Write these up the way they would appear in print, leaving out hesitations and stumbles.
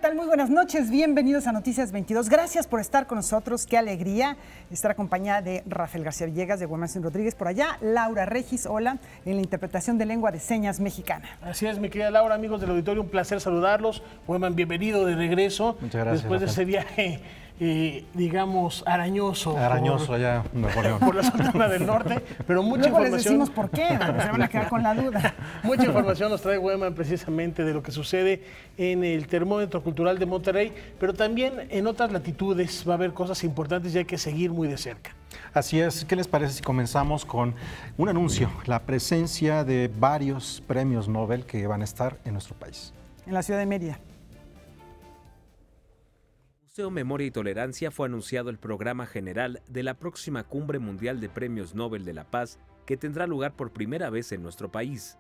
tal? Muy buenas noches, bienvenidos a Noticias 22. Gracias por estar con nosotros, qué alegría estar acompañada de Rafael García Villegas, de Guamarcín Rodríguez, por allá, Laura Regis, hola, en la interpretación de lengua de señas mexicana. Así es, mi querida Laura, amigos del auditorio, un placer saludarlos. Gueman, bienvenido de regreso. Muchas gracias, después de ese viaje, digamos, arañoso. Arañoso allá en Nuevo León. Por la zona del norte, pero mucha Luego información. les decimos por qué, se van a quedar con la duda. Mucha información nos trae Gueman precisamente de lo que sucede en el Termómetro Cultural de Monterrey, pero también en otras latitudes va a haber cosas importantes y hay que seguir muy de cerca. Así es, ¿qué les parece si comenzamos con un anuncio? La presencia de varios premios Nobel que van a estar en nuestro país. En la ciudad de Mérida. Museo Memoria y Tolerancia fue anunciado el programa general de la próxima Cumbre Mundial de Premios Nobel de la Paz, que tendrá lugar por primera vez en nuestro país.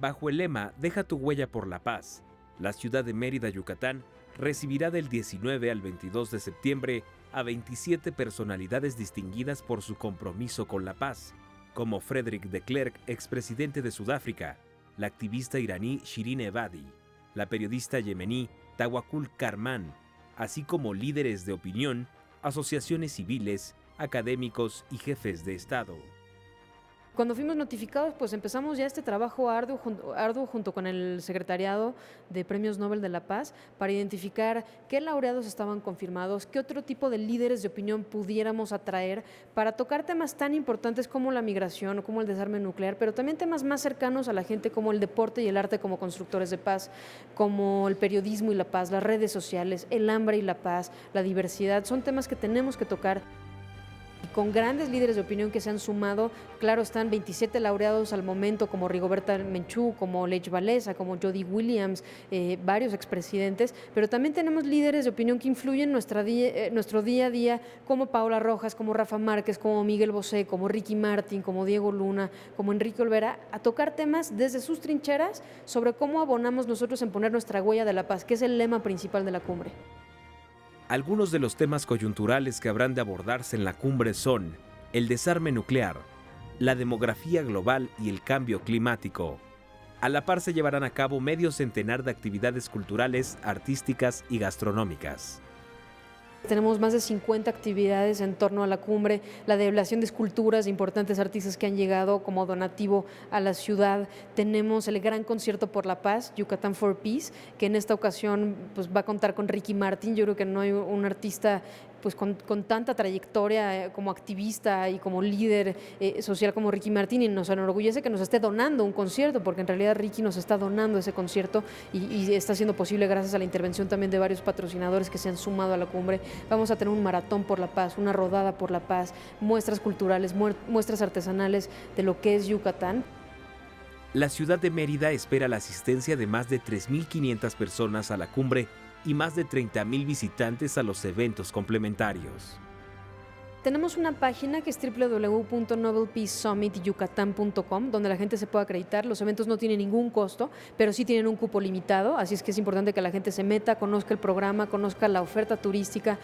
Bajo el lema Deja tu huella por la paz, la ciudad de Mérida, Yucatán, recibirá del 19 al 22 de septiembre a 27 personalidades distinguidas por su compromiso con la paz, como Frederick de Klerk, expresidente de Sudáfrica, la activista iraní Shirin Ebadi, la periodista yemení Tawakkul Karman, así como líderes de opinión, asociaciones civiles, académicos y jefes de Estado. Cuando fuimos notificados, pues empezamos ya este trabajo arduo junto con el Secretariado de Premios Nobel de la Paz para identificar qué laureados estaban confirmados, qué otro tipo de líderes de opinión pudiéramos atraer para tocar temas tan importantes como la migración o como el desarme nuclear, pero también temas más cercanos a la gente como el deporte y el arte como constructores de paz, como el periodismo y la paz, las redes sociales, el hambre y la paz, la diversidad. Son temas que tenemos que tocar. Con grandes líderes de opinión que se han sumado, claro, están 27 laureados al momento, como Rigoberta Menchú, como Lech Walesa, como Jody Williams, varios expresidentes, pero también tenemos líderes de opinión que influyen en nuestro día a día, como Paola Rojas, como Rafa Márquez, como Miguel Bosé, como Ricky Martin, como Diego Luna, como Enrique Olvera, a tocar temas desde sus trincheras sobre cómo abonamos nosotros en poner nuestra huella de la paz, que es el lema principal de la cumbre. Algunos de los temas coyunturales que habrán de abordarse en la cumbre son el desarme nuclear, la demografía global y el cambio climático. A la par se llevarán a cabo medio centenar de actividades culturales, artísticas y gastronómicas. Tenemos más de 50 actividades en torno a la cumbre, la develación de esculturas de importantes artistas que han llegado como donativo a la ciudad. Tenemos el gran concierto por la paz, Yucatán for Peace, que en esta ocasión pues, va a contar con Ricky Martin. Yo creo que no hay un artista pues, con tanta trayectoria como activista y como líder social como Ricky Martin, y nos enorgullece que nos esté donando un concierto, porque en realidad Ricky nos está donando ese concierto y está siendo posible gracias a la intervención también de varios patrocinadores que se han sumado a la cumbre. Vamos a tener un maratón por la paz, una rodada por la paz, muestras culturales, muestras artesanales de lo que es Yucatán. La ciudad de Mérida espera la asistencia de más de 3.500 personas a la cumbre y más de 30,000 visitantes a los eventos complementarios. Tenemos una página que es www.nobelpeacesummityucatan.com, donde la gente se puede acreditar. Los eventos no tienen ningún costo, pero sí tienen un cupo limitado, así es que es importante que la gente se meta, conozca el programa, conozca la oferta turística.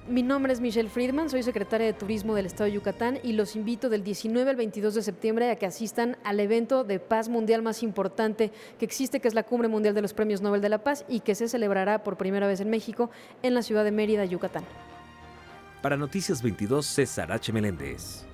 Mi nombre es Michelle Friedman, soy secretaria de Turismo del Estado de Yucatán y los invito del 19 al 22 de septiembre a que asistan al evento de paz mundial más importante que existe, que es la Cumbre Mundial de los Premios Nobel de la Paz y que se celebrará por primera vez en México, en la ciudad de Mérida, Yucatán. Para Noticias 22, César H. Meléndez.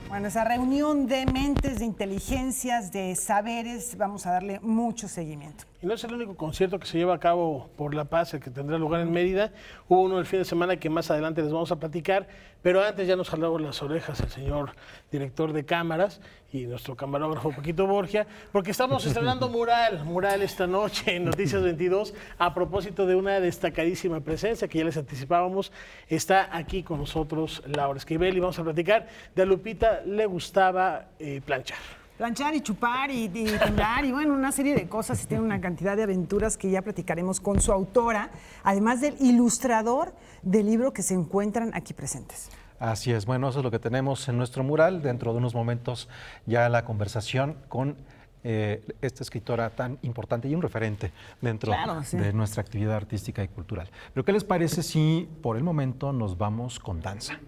Bueno, esa reunión de mentes, de inteligencias, de saberes, vamos a darle mucho seguimiento. Y no es el único concierto que se lleva a cabo por la paz, el que tendrá lugar en Mérida. Hubo uno el fin de semana que más adelante les vamos a platicar, pero antes ya nos jaló las orejas el señor director de cámaras y nuestro camarógrafo Paquito Borgia, porque estamos estrenando mural esta noche en Noticias 22, a propósito de una destacadísima presencia que ya les anticipábamos. Está aquí con nosotros Laura Esquivel y vamos a platicar de a Lupita le gustaba planchar. Planchar y chupar y temblar y bueno, una serie de cosas, y tiene una cantidad de aventuras que ya platicaremos con su autora, además del ilustrador del libro que se encuentran aquí presentes. Así es, bueno, eso es lo que tenemos en nuestro mural. Dentro de unos momentos ya la conversación con esta escritora tan importante y un referente dentro de nuestra actividad artística y cultural. Pero ¿qué les parece si por el momento nos vamos con danza?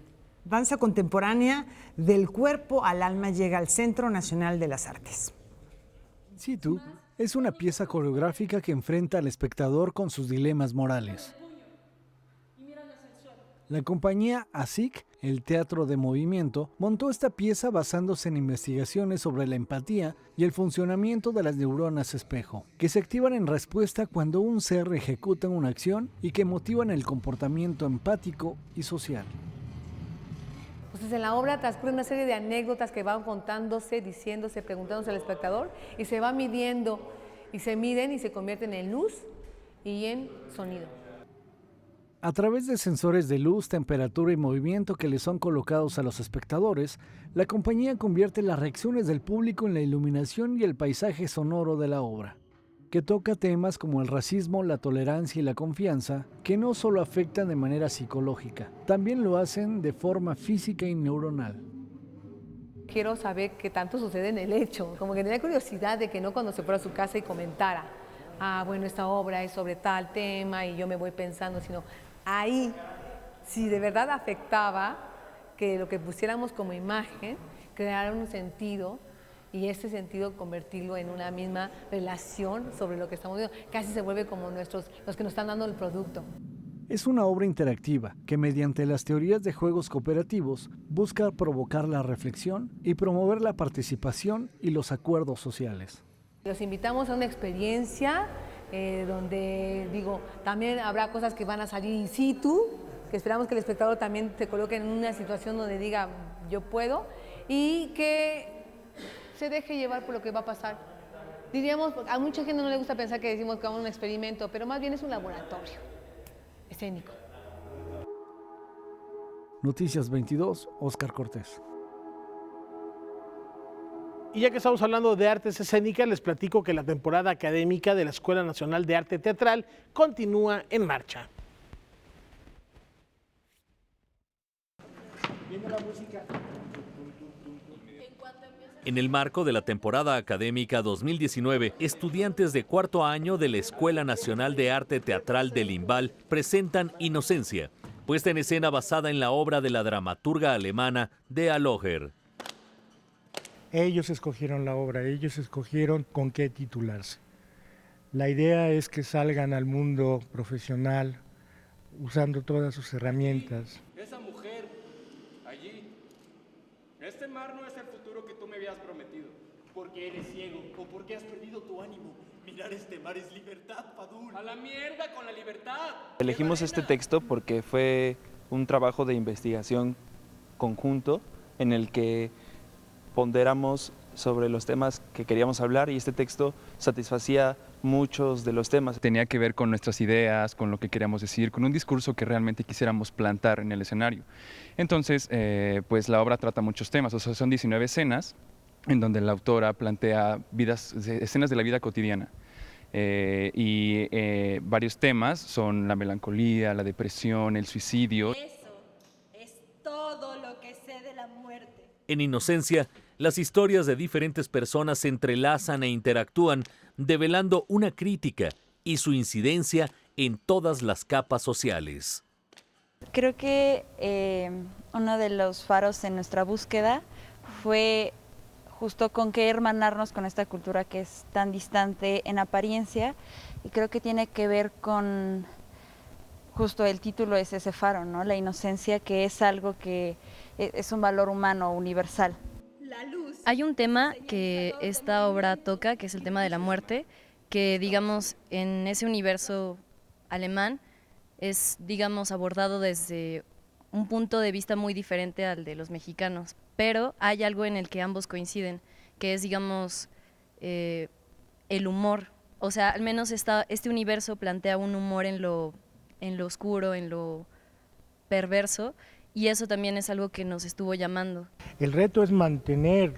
Danza contemporánea, del cuerpo al alma, llega al Centro Nacional de las Artes. Si tú Es una pieza coreográfica que enfrenta al espectador con sus dilemas morales. La compañía ASIC, el Teatro de Movimiento, montó esta pieza basándose en investigaciones sobre la empatía y el funcionamiento de las neuronas espejo, que se activan en respuesta cuando un ser ejecuta una acción y que motivan el comportamiento empático y social. Entonces en la obra transcurre una serie de anécdotas que van contándose, diciéndose, preguntándose al espectador y se va midiendo y se miden y se convierten en luz y en sonido. A través de sensores de luz, temperatura y movimiento que le son colocados a los espectadores, la compañía convierte las reacciones del público en la iluminación y el paisaje sonoro de la obra, que toca temas como el racismo, la tolerancia y la confianza, que no solo afectan de manera psicológica, también lo hacen de forma física y neuronal. Quiero saber qué tanto sucede en el hecho, como que tenía curiosidad de que no cuando se fuera a su casa y comentara, bueno, esta obra es sobre tal tema y yo me voy pensando, sino ahí, si de verdad afectaba que lo que pusiéramos como imagen, creara un sentido y ese sentido convertirlo en una misma relación sobre lo que estamos viendo, casi se vuelve como los que nos están dando el producto. Es una obra interactiva que mediante las teorías de juegos cooperativos busca provocar la reflexión y promover la participación y los acuerdos sociales. Los invitamos a una experiencia donde, también habrá cosas que van a salir in situ, que esperamos que el espectador también se coloque en una situación donde diga, yo puedo, y que se deje llevar por lo que va a pasar. Diríamos, a mucha gente no le gusta pensar que decimos que vamos a un experimento, pero más bien es un laboratorio escénico. Noticias 22, Óscar Cortés. Y ya que estamos hablando de artes escénicas, les platico que la temporada académica de la Escuela Nacional de Arte Teatral continúa en marcha. En el marco de la temporada académica 2019, estudiantes de cuarto año de la Escuela Nacional de Arte Teatral del IMBAL presentan Inocencia, puesta en escena basada en la obra de la dramaturga alemana Dea Loher. Ellos escogieron la obra, ellos escogieron con qué titularse. La idea es que salgan al mundo profesional usando todas sus herramientas. Esa mujer, allí, este mar no es el futuro que tú me habías prometido. Porque eres ciego o porque has perdido tu ánimo. Mirar este mar es libertad, Fadul. A la mierda con la libertad. Elegimos este texto porque fue un trabajo de investigación conjunto en el que ponderamos sobre los temas que queríamos hablar y este texto satisfacía muchos de los temas. Tenía que ver con nuestras ideas, con lo que queríamos decir, con un discurso que realmente quisiéramos plantar en el escenario. Entonces, pues la obra trata muchos temas, o sea, son 19 escenas en donde la autora plantea escenas de la vida cotidiana. Varios temas son la melancolía, la depresión, el suicidio. Eso es todo lo que sé de la muerte. En Inocencia, las historias de diferentes personas se entrelazan e interactúan, develando una crítica y su incidencia en todas las capas sociales. Creo que uno de los faros en nuestra búsqueda fue justo con qué hermanarnos con esta cultura que es tan distante en apariencia, y creo que tiene que ver con, justo el título es ese faro, ¿no? La inocencia, que es algo que es un valor humano universal. Hay un tema que esta obra toca, que es el tema de la muerte, que digamos en ese universo alemán es digamos abordado desde un punto de vista muy diferente al de los mexicanos, pero hay algo en el que ambos coinciden, que es digamos el humor, o sea, al menos este universo plantea un humor en lo oscuro, en lo perverso, y eso también es algo que nos estuvo llamando. El reto es mantener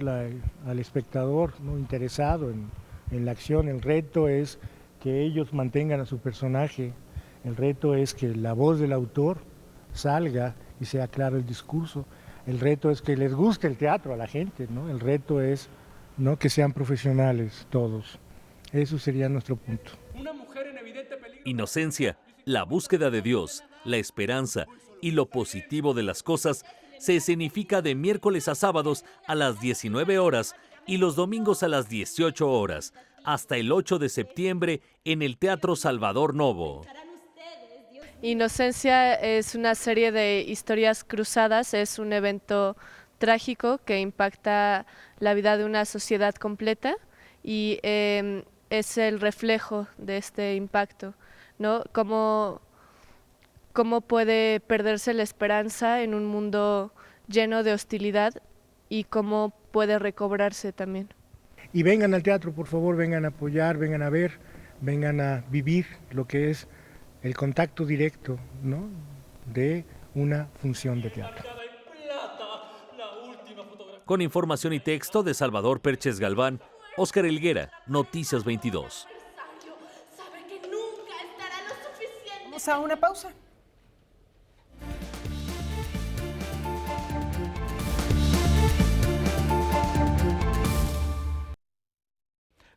al espectador, ¿no?, interesado en la acción. El reto es que ellos mantengan a su personaje. El reto es que la voz del autor salga y sea claro el discurso. El reto es que les guste el teatro a la gente, ¿no? El reto es, ¿no?, que sean profesionales todos. Eso sería nuestro punto. Una mujer en evidente peligro. Inocencia, la búsqueda de Dios, la esperanza y lo positivo de las cosas se escenifica de miércoles a sábados a las 19 horas y los domingos a las 18 horas, hasta el 8 de septiembre en el Teatro Salvador Novo. Inocencia es una serie de historias cruzadas, es un evento trágico que impacta la vida de una sociedad completa y es el reflejo de este impacto, ¿no? Cómo puede perderse la esperanza en un mundo lleno de hostilidad y cómo puede recobrarse también. Y vengan al teatro, por favor, vengan a apoyar, vengan a ver, vengan a vivir lo que es el contacto directo, ¿no?, de una función de teatro. Con información y texto de Salvador Perches Galván, Óscar Helguera, Noticias 22. Vamos a una pausa.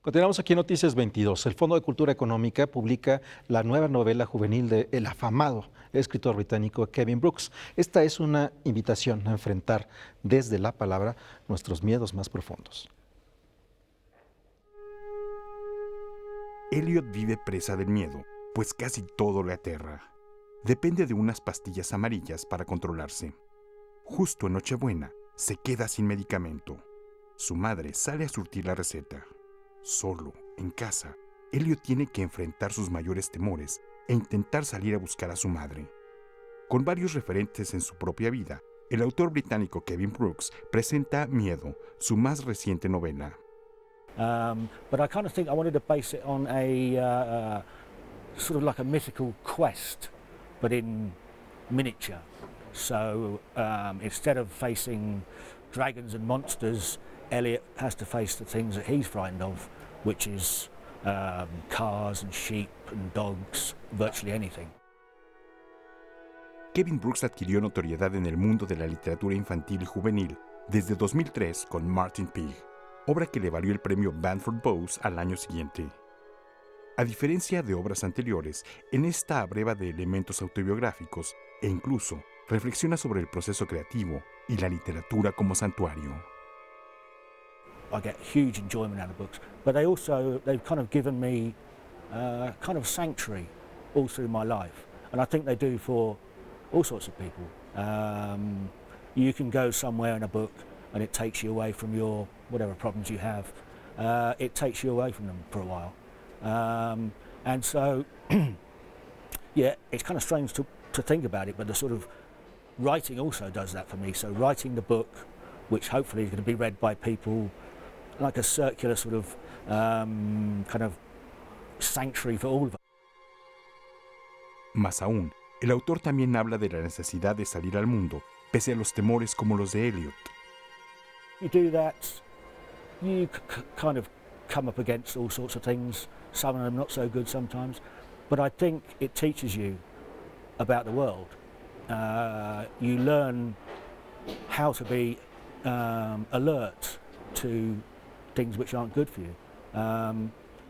Continuamos aquí en Noticias 22. El Fondo de Cultura Económica publica la nueva novela juvenil del afamado escritor británico Kevin Brooks. Esta es una invitación a enfrentar desde la palabra nuestros miedos más profundos. Elliot vive presa del miedo, pues casi todo le aterra. Depende de unas pastillas amarillas para controlarse. Justo en Nochebuena, se queda sin medicamento. Su madre sale a surtir la receta. Solo, en casa, Elliot tiene que enfrentar sus mayores temores e intentar salir a buscar a su madre. Con varios referentes en su propia vida, el autor británico Kevin Brooks presenta Miedo, su más reciente novela. But I kind of think I wanted to base it on a sort of like a mythical quest, but in miniature. So instead of facing dragons and monsters, Elliot has to face the things that he's frightened of, which is cars and sheep and dogs, virtually anything. Kevin Brooks adquirió notoriedad en el mundo de la literatura infantil y juvenil desde 2003 con Martin Pig, obra que le valió el premio Bamford Bowes al año siguiente. A diferencia de obras anteriores, en esta abreva de elementos autobiográficos e incluso reflexiona sobre el proceso creativo y la literatura como santuario. I get huge enjoyment out of books, but they've kind of given me kind of sanctuary all through my life, and I think they do for all sorts of people. You can go somewhere in a book and it takes you away from your whatever problems you have. It takes you away from them for a while, and so yeah, it's kind of strange to think about it, but the sort of writing also does that for me. So writing the book, which hopefully is going to be read by people, like a circular sort of kind of sanctuary for all of us. Más aún, el autor también habla de la necesidad de salir al mundo, pese a los temores como los de Elliot. You do that, you kind of come up against all sorts of things, some of them not so good sometimes, but I think it teaches you about the world. You learn how to be alert to things which aren't good for you.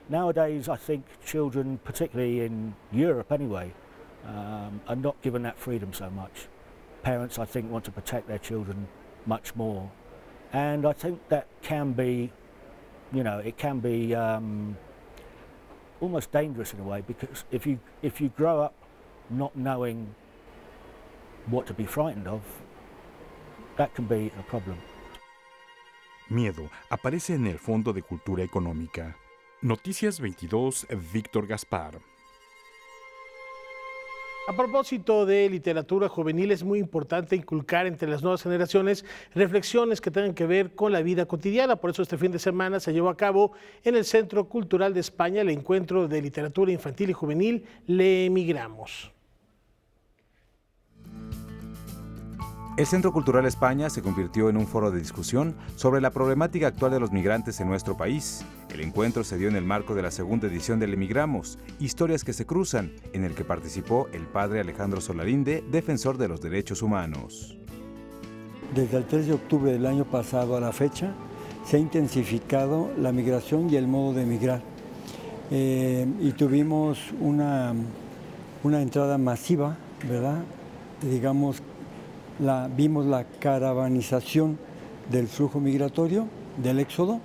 Nowadays, I think children, particularly in Europe anyway, are not given that freedom so much. Parents, I think, want to protect their children much more. And I think that can be, you know, it can be almost dangerous in a way, because if you grow up not knowing what to be frightened of, that can be a problem. Miedo aparece en el Fondo de Cultura Económica. Noticias 22, Víctor Gaspar. A propósito de literatura juvenil, es muy importante inculcar entre las nuevas generaciones reflexiones que tengan que ver con la vida cotidiana. Por eso este fin de semana se llevó a cabo en el Centro Cultural de España el encuentro de literatura infantil y juvenil Le Emigramos. El Centro Cultural España se convirtió en un foro de discusión sobre la problemática actual de los migrantes en nuestro país. El encuentro se dio en el marco de la segunda edición del Emigramos, Historias que se cruzan, en el que participó el padre Alejandro Solarinde, defensor de los derechos humanos. Desde el 3 de octubre del año pasado a la fecha, se ha intensificado la migración y el modo de migrar. Y tuvimos una entrada masiva, ¿verdad? Digamos, vimos la caravanización del flujo migratorio, del éxodo,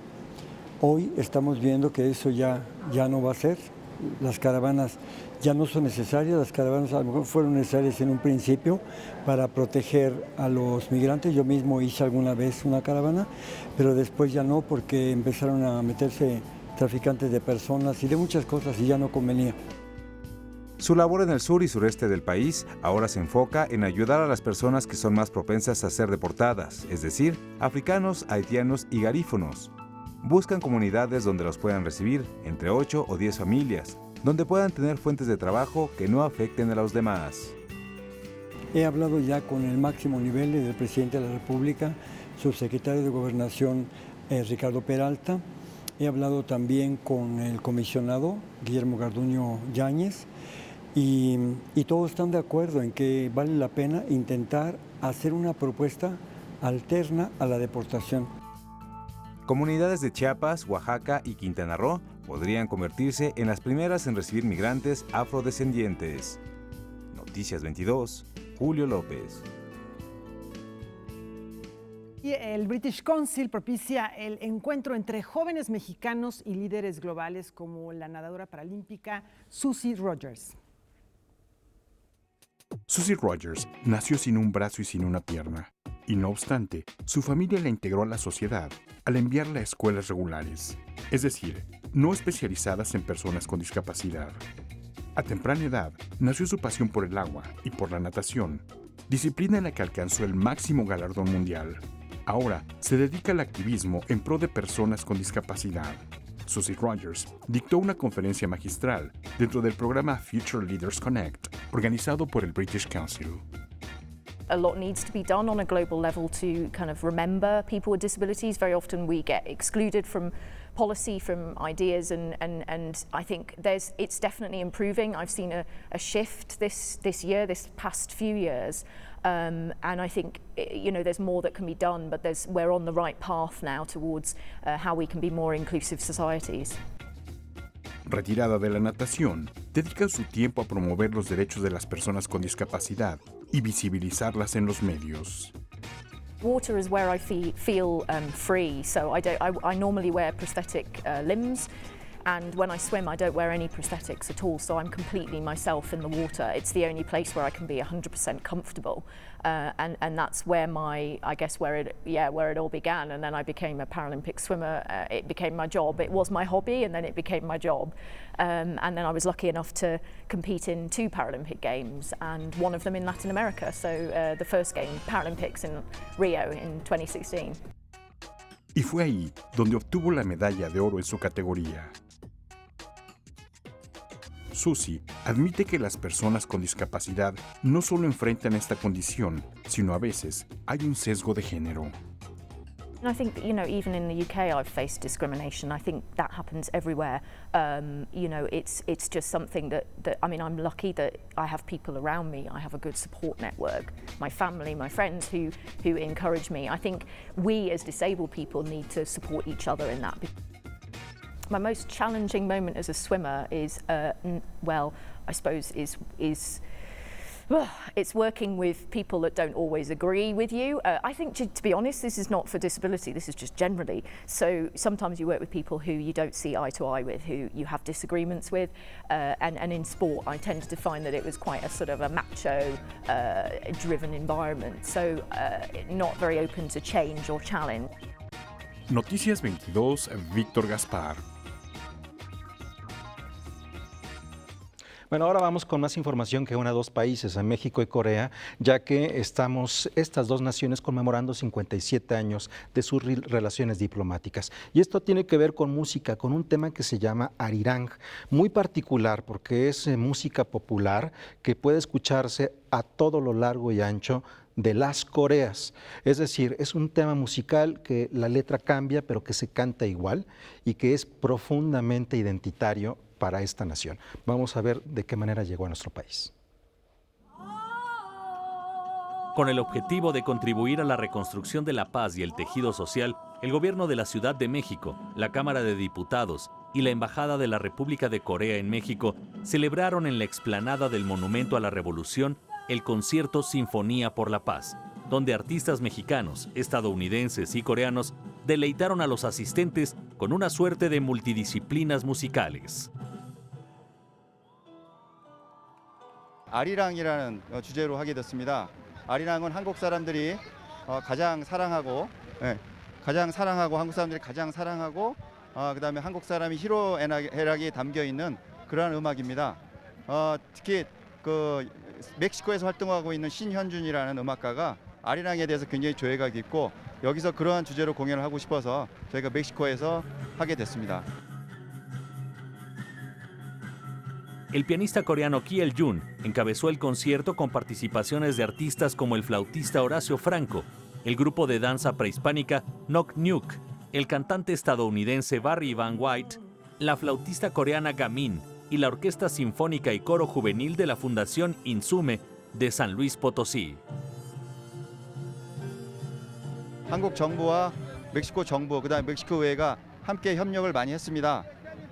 Hoy estamos viendo que eso ya no va a ser. Las caravanas ya no son necesarias, las caravanas a lo mejor fueron necesarias en un principio para proteger a los migrantes. Yo mismo hice alguna vez una caravana, pero después ya no, porque empezaron a meterse traficantes de personas y de muchas cosas y ya no convenía. Su labor en el sur y sureste del país ahora se enfoca en ayudar a las personas que son más propensas a ser deportadas, es decir, africanos, haitianos y garífonos. Buscan comunidades donde los puedan recibir, entre 8 o 10 familias, donde puedan tener fuentes de trabajo que no afecten a los demás. He hablado ya con el máximo nivel del presidente de la República, subsecretario de Gobernación Ricardo Peralta. He hablado también con el comisionado Guillermo Garduño Yáñez y todos están de acuerdo en que vale la pena intentar hacer una propuesta alterna a la deportación. Comunidades de Chiapas, Oaxaca y Quintana Roo podrían convertirse en las primeras en recibir migrantes afrodescendientes. Noticias 22, Julio López. Y el British Council propicia el encuentro entre jóvenes mexicanos y líderes globales como la nadadora paralímpica Susie Rogers. Susie Rogers nació sin un brazo y sin una pierna, y no obstante, su familia la integró a la sociedad al enviarla a escuelas regulares, es decir, no especializadas en personas con discapacidad. A temprana edad, nació su pasión por el agua y por la natación, disciplina en la que alcanzó el máximo galardón mundial. Ahora se dedica al activismo en pro de personas con discapacidad. Susie Rogers dictó una conferencia magistral dentro del programa Future Leaders Connect, organizado por el British Council. A lot needs to be done on a global level to kind of remember people with disabilities. Very often we get excluded from policy, from ideas, and I think it's definitely improving. I've seen a shift this year, this past few years, and I think there's more that can be done, but we're on the right path now towards how we can be more inclusive societies. Retirada de la natación, dedica su tiempo a promover los derechos de las personas con discapacidad y visibilizarlas en los medios. Water is where I feel free, so I normally wear prosthetic limbs, and when I swim I don't wear any prosthetics at all, so I'm completely myself in the water. It's the only place where I can be 100% comfortable, and that's where where it all began. And then I became a Paralympic swimmer. It became my job. It was my hobby, and then it became my job. And then I was lucky enough to compete in 2 Paralympic Games, and one of them in Latin America. So the first game, Paralympics in Rio in 2016. Y fue ahí donde obtuvo la medalla de oro en su categoría. Susie admite que las personas con discapacidad no solo enfrentan esta condición, sino a veces hay un sesgo de género. I think that, even in the UK I've faced discrimination. I think that happens everywhere. It's just something that I'm lucky that I have people around me. I have a good support network, my family, my friends who encourage me. I think we as disabled people need to support each other in that. My most challenging moment as a swimmer is, it's working with people that don't always agree with you. I think, to be honest, this is not for disability, this is just generally. So sometimes you work with people who you don't see eye to eye with, who you have disagreements with. And in sport, I tended to find that it was quite a sort of a macho-driven environment. So not very open to change or challenge. Noticias 22, Víctor Gaspar. Bueno, ahora vamos con más información que une a 2 países, a México y Corea, ya que estamos estas 2 naciones conmemorando 57 años de sus relaciones diplomáticas. Y esto tiene que ver con música, con un tema que se llama arirang, muy particular porque es música popular que puede escucharse a todo lo largo y ancho de las Coreas. Es decir, es un tema musical que la letra cambia, pero que se canta igual y que es profundamente identitario para esta nación. Vamos a ver de qué manera llegó a nuestro país. Con el objetivo de contribuir a la reconstrucción de la paz y el tejido social, el gobierno de la Ciudad de México, la Cámara de Diputados y la Embajada de la República de Corea en México celebraron en la explanada del Monumento a la Revolución el concierto Sinfonía por la Paz, donde artistas mexicanos, estadounidenses y coreanos deleitaron a los asistentes con una suerte de multidisciplinas musicales. 아리랑이라는 주제로 하게 됐습니다. 아리랑은 한국 사람들이 가장 사랑하고 한국 사람들이 가장 사랑하고 그다음에 한국 사람이 희로애락이 담겨 있는 그러한 음악입니다. 특히 그 멕시코에서 활동하고 있는 신현준이라는 음악가가 아리랑에 대해서 굉장히 조예가 깊고 여기서 그러한 주제로 공연을 하고 싶어서 저희가 멕시코에서 하게 됐습니다. El pianista coreano Ki El-jun encabezó el concierto con participaciones de artistas como el flautista Horacio Franco, el grupo de danza prehispánica Nok Nyuk, el cantante estadounidense Barry Van White, la flautista coreana Gamin y la Orquesta Sinfónica y Coro Juvenil de la Fundación Insume de San Luis Potosí. 한국 정부와 멕시코 정부, 그다음에 멕시코 의회가 함께 협력을 많이 했습니다.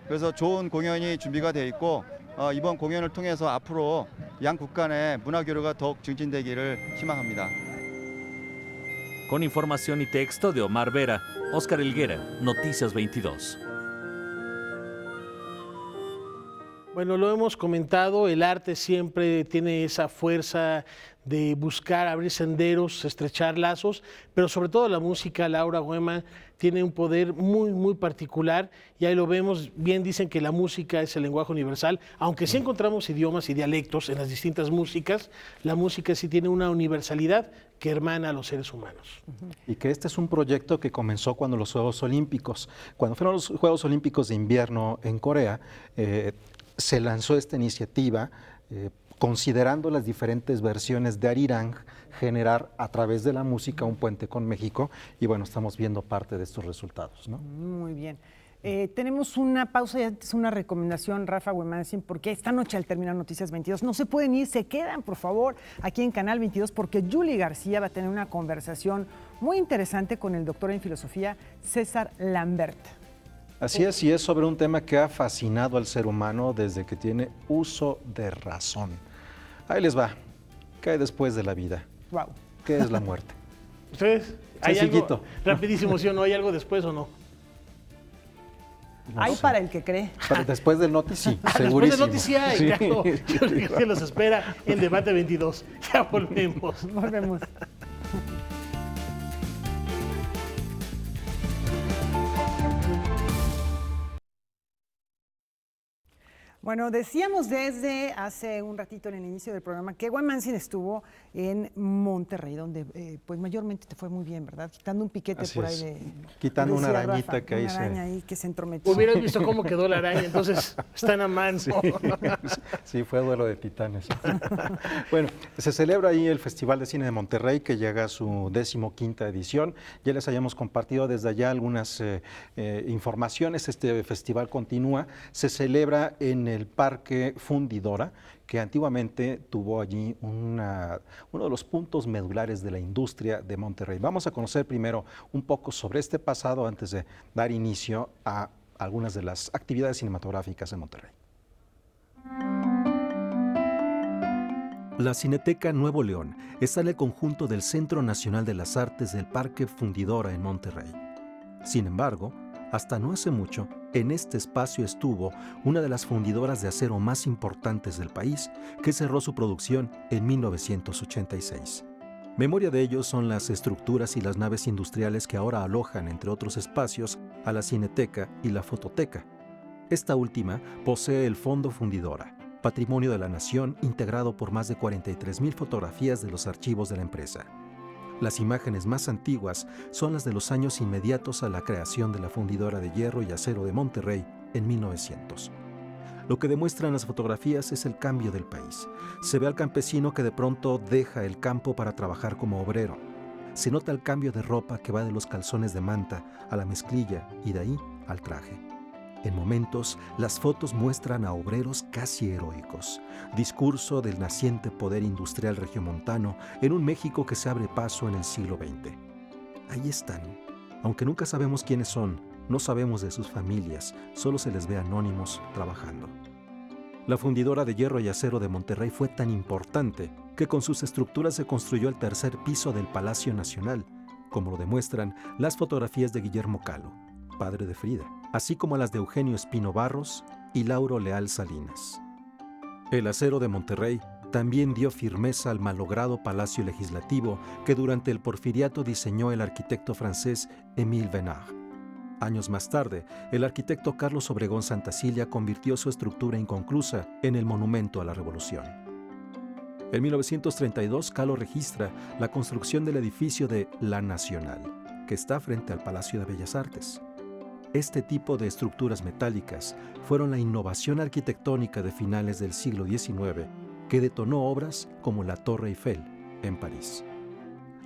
그래서 좋은 공연이 준비가 돼 있고 이번 공연을 통해서 앞으로 양 국가 내 문화 교류가 더욱 증진되기를 희망합니다. Con información y texto de Omar Vera, Óscar Helguera, Noticias 22. Bueno, lo hemos comentado, el arte siempre tiene esa fuerza de buscar abrir senderos, estrechar lazos, pero sobre todo la música, Laura Güeman, tiene un poder muy, muy particular y ahí lo vemos, bien dicen que la música es el lenguaje universal, aunque sí encontramos idiomas y dialectos en las distintas músicas, la música sí tiene una universalidad que hermana a los seres humanos. Y que este es un proyecto que comenzó cuando los Juegos Olímpicos, cuando fueron los Juegos Olímpicos de invierno en Corea, se lanzó esta iniciativa considerando las diferentes versiones de Arirang, generar a través de la música un puente con México y bueno, estamos viendo parte de estos resultados, ¿no? Muy bien. Tenemos una pausa y antes una recomendación, Rafa Güeman, porque esta noche al terminar Noticias 22 no se pueden ir, se quedan por favor aquí en Canal 22 porque Yuli García va a tener una conversación muy interesante con el doctor en filosofía César Lambert. Así es, y es sobre un tema que ha fascinado al ser humano desde que tiene uso de razón. Ahí les va. ¿Qué hay después de la vida? Wow. ¿Qué es la muerte? ¿Ustedes? ¿Hay algo, rapidísimo, sí o no? ¿Hay algo después o no? No hay sé. Para el que cree. Pero después del noti, sí, segurísimo. Después del noti sí hay, sí. Claro. Yo los espera en Debate 22. Ya volvemos. Volvemos. Bueno, decíamos desde hace un ratito en el inicio del programa que Güeman estuvo en Monterrey, donde pues mayormente te fue muy bien, ¿verdad? Quitando un piquete así por ahí es. de... Quitando una arañita Rafa, que ahí se... ahí que se entrometió. Hubieras visto cómo quedó la araña, entonces están a mano. Sí, fue duelo de titanes. Bueno, se celebra ahí el Festival de Cine de Monterrey, que llega a su 15ª edición. Ya les hayamos compartido desde allá algunas informaciones. Este festival continúa. Se celebra en el Parque Fundidora, que antiguamente tuvo allí uno de los puntos medulares de la industria de Monterrey. Vamos a conocer primero un poco sobre este pasado antes de dar inicio a algunas de las actividades cinematográficas en Monterrey. La Cineteca Nuevo León está en el conjunto del Centro Nacional de las Artes del Parque Fundidora en Monterrey. Sin embargo, hasta no hace mucho, en este espacio estuvo una de las fundidoras de acero más importantes del país, que cerró su producción en 1986. Memoria de ellos son las estructuras y las naves industriales que ahora alojan, entre otros espacios, a la Cineteca y la Fototeca. Esta última posee el Fondo Fundidora, patrimonio de la nación integrado por más de 43,000 fotografías de los archivos de la empresa. Las imágenes más antiguas son las de los años inmediatos a la creación de la Fundidora de Hierro y Acero de Monterrey en 1900. Lo que demuestran las fotografías es el cambio del país. Se ve al campesino que de pronto deja el campo para trabajar como obrero. Se nota el cambio de ropa que va de los calzones de manta a la mezclilla y de ahí al traje. En momentos, las fotos muestran a obreros casi heroicos. Discurso del naciente poder industrial regiomontano en un México que se abre paso en el siglo XX. Ahí están. Aunque nunca sabemos quiénes son, no sabemos de sus familias, solo se les ve anónimos trabajando. La Fundidora de Hierro y Acero de Monterrey fue tan importante que con sus estructuras se construyó el tercer piso del Palacio Nacional, como lo demuestran las fotografías de Guillermo Calo, padre de Frida. así como las de Eugenio Espino Barros y Lauro Leal Salinas. El acero de Monterrey también dio firmeza al malogrado Palacio Legislativo que durante el Porfiriato diseñó el arquitecto francés Émile Bernard. Años más tarde, el arquitecto Carlos Obregón Santacilia convirtió su estructura inconclusa en el Monumento a la Revolución. En 1932, Kahlo registra la construcción del edificio de La Nacional, que está frente al Palacio de Bellas Artes. Este tipo de estructuras metálicas fueron la innovación arquitectónica de finales del siglo XIX que detonó obras como la Torre Eiffel en París.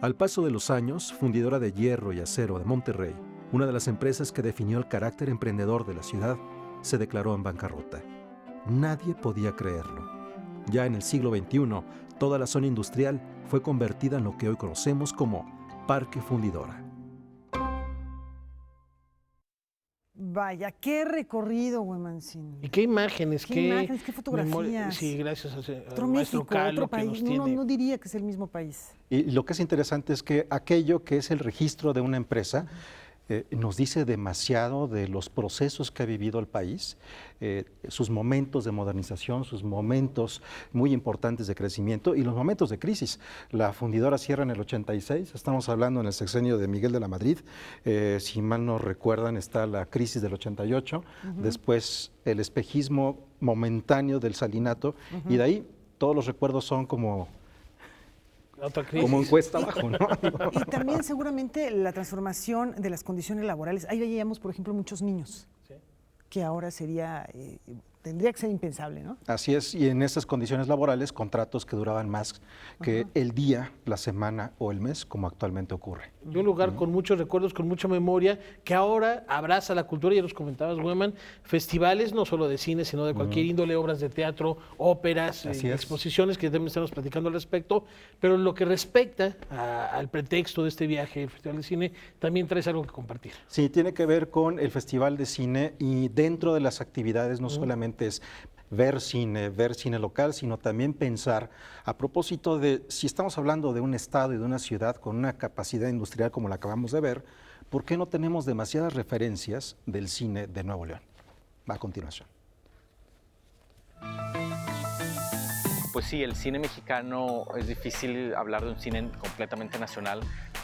Al paso de los años, Fundidora de Hierro y Acero de Monterrey, una de las empresas que definió el carácter emprendedor de la ciudad, se declaró en bancarrota. Nadie podía creerlo. Ya en el siglo XXI, toda la zona industrial fue convertida en lo que hoy conocemos como Parque Fundidora. Vaya, qué recorrido, Huemancín. Y qué imágenes, qué fotografías. Sí, gracias Otro al maestro México, Kahlo otro país. No diría que es el mismo país. Y lo que es interesante es que aquello que es el registro de una empresa nos dice demasiado de los procesos que ha vivido el país, sus momentos de modernización, sus momentos muy importantes de crecimiento y los momentos de crisis. La fundidora cierra en el 86, estamos hablando en el sexenio de Miguel de la Madrid, si mal no recuerdan está la crisis del 88, después el espejismo momentáneo del salinato y de ahí todos los recuerdos son como encuesta abajo, ¿no? Y también seguramente la transformación de las condiciones laborales. Ahí veíamos, por ejemplo, muchos niños, que ahora tendría que ser impensable, ¿no? Así es, y en esas condiciones laborales, contratos que duraban más que el día, la semana o el mes, como actualmente ocurre. Y un lugar con muchos recuerdos, con mucha memoria, que ahora abraza la cultura, ya los comentabas, Hueman, festivales no solo de cine, sino de cualquier índole, obras de teatro, óperas, exposiciones que también estamos platicando al respecto, pero lo que respecta al pretexto de este viaje, el Festival de Cine, también traes algo que compartir. Sí, tiene que ver con el Festival de Cine y dentro de las actividades no solamente es ver cine local, sino también pensar a propósito de si estamos hablando de un estado y de una ciudad con una capacidad industrial como la acabamos de ver, ¿por qué no tenemos demasiadas referencias del cine de Nuevo León? Va a continuación. Pues sí, el cine mexicano es difícil hablar de un cine completamente nacional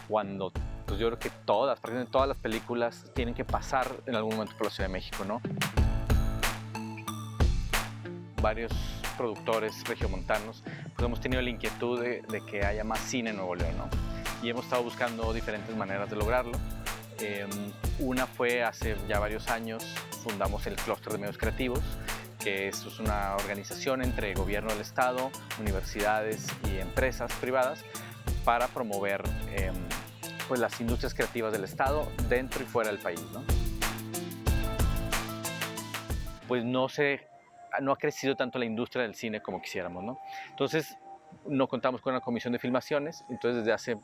cuando pues yo creo que prácticamente todas las películas tienen que pasar en algún momento por la Ciudad de México, ¿no? Varios productores regiomontanos pues hemos tenido la inquietud de que haya más cine en Nuevo León, ¿no? Y hemos estado buscando diferentes maneras de lograrlo. Una fue hace ya varios años, fundamos el Clúster de Medios Creativos, que es una organización entre gobierno del estado, universidades y empresas privadas para promover pues las industrias creativas del estado dentro y fuera del país, ¿no? Pues no ha crecido tanto la industria del cine como quisiéramos, ¿no? Entonces, no contamos con una comisión de filmaciones, entonces desde hace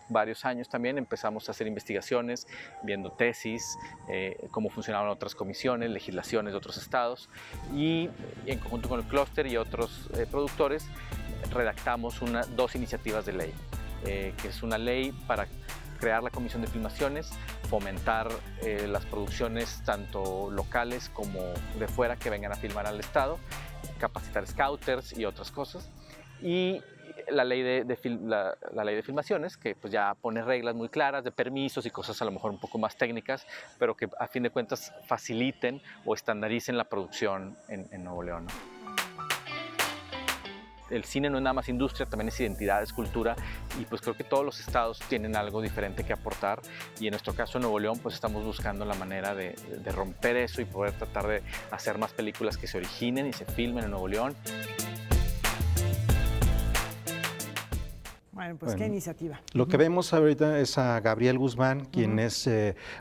varios años también empezamos a hacer investigaciones, viendo tesis, cómo funcionaban otras comisiones, legislaciones de otros estados, y en conjunto con el clúster y otros productores redactamos dos iniciativas de ley, que es una ley para crear la comisión de filmaciones, fomentar las producciones tanto locales como de fuera que vengan a filmar al estado, capacitar scouters y otras cosas, y la ley de filmaciones, que pues ya pone reglas muy claras de permisos y cosas a lo mejor un poco más técnicas, pero que a fin de cuentas faciliten o estandaricen la producción en Nuevo León, ¿no? El cine no es nada más industria, también es identidad, es cultura, y pues creo que todos los estados tienen algo diferente que aportar, y en nuestro caso en Nuevo León pues estamos buscando la manera de romper eso y poder tratar de hacer más películas que se originen y se filmen en Nuevo León. Bueno, pues qué iniciativa. Lo que vemos ahorita es a Gabriel Guzmán, quien es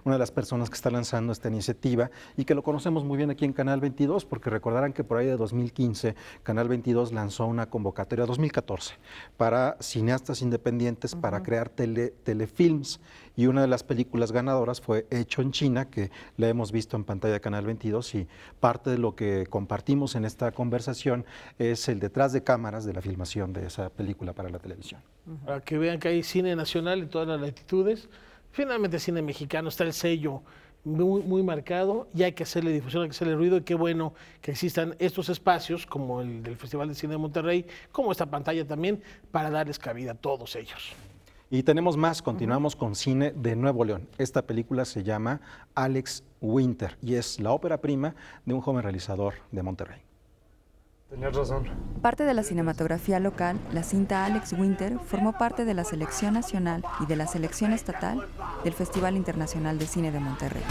una de las personas que está lanzando esta iniciativa y que lo conocemos muy bien aquí en Canal 22, porque recordarán que por ahí de 2015 Canal 22 lanzó una convocatoria, 2014, para cineastas independientes para crear telefilms, y una de las películas ganadoras fue Hecho en China, que la hemos visto en pantalla de Canal 22, y parte de lo que compartimos en esta conversación es el detrás de cámaras de la filmación de esa película para la televisión. Para que vean que hay cine nacional en todas las latitudes. Finalmente cine mexicano, está el sello muy, muy marcado, y hay que hacerle difusión, hay que hacerle ruido, y qué bueno que existan estos espacios como el del Festival de Cine de Monterrey, como esta pantalla también, para darles cabida a todos ellos. Y tenemos más, continuamos con cine de Nuevo León. Esta película se llama Alex Winter y es la ópera prima de un joven realizador de Monterrey. Tenías razón. Parte de la cinematografía local, la cinta Alex Winter formó parte de la selección nacional y de la selección estatal del Festival Internacional de Cine de Monterrey.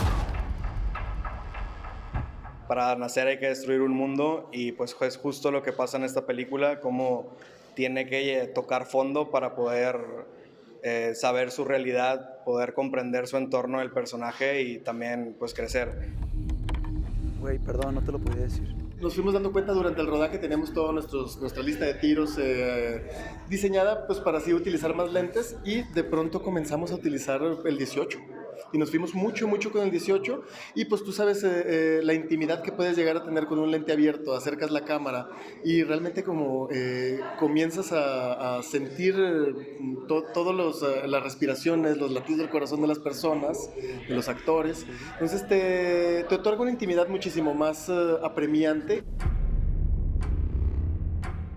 Para nacer hay que destruir un mundo, y pues es justo lo que pasa en esta película, cómo tiene que tocar fondo para poder saber su realidad, poder comprender su entorno del personaje y también pues crecer. Güey, perdón, no te lo podía decir. Nos fuimos dando cuenta durante el rodaje, teníamos toda nuestra lista de tiros diseñada pues para así utilizar más lentes, y de pronto comenzamos a utilizar el 18. Y nos fuimos mucho con el 18, y pues tú sabes la intimidad que puedes llegar a tener con un lente abierto, acercas la cámara y realmente como comienzas a sentir todas las respiraciones, los latidos del corazón de las personas, de los actores. Entonces te otorga una intimidad muchísimo más apremiante.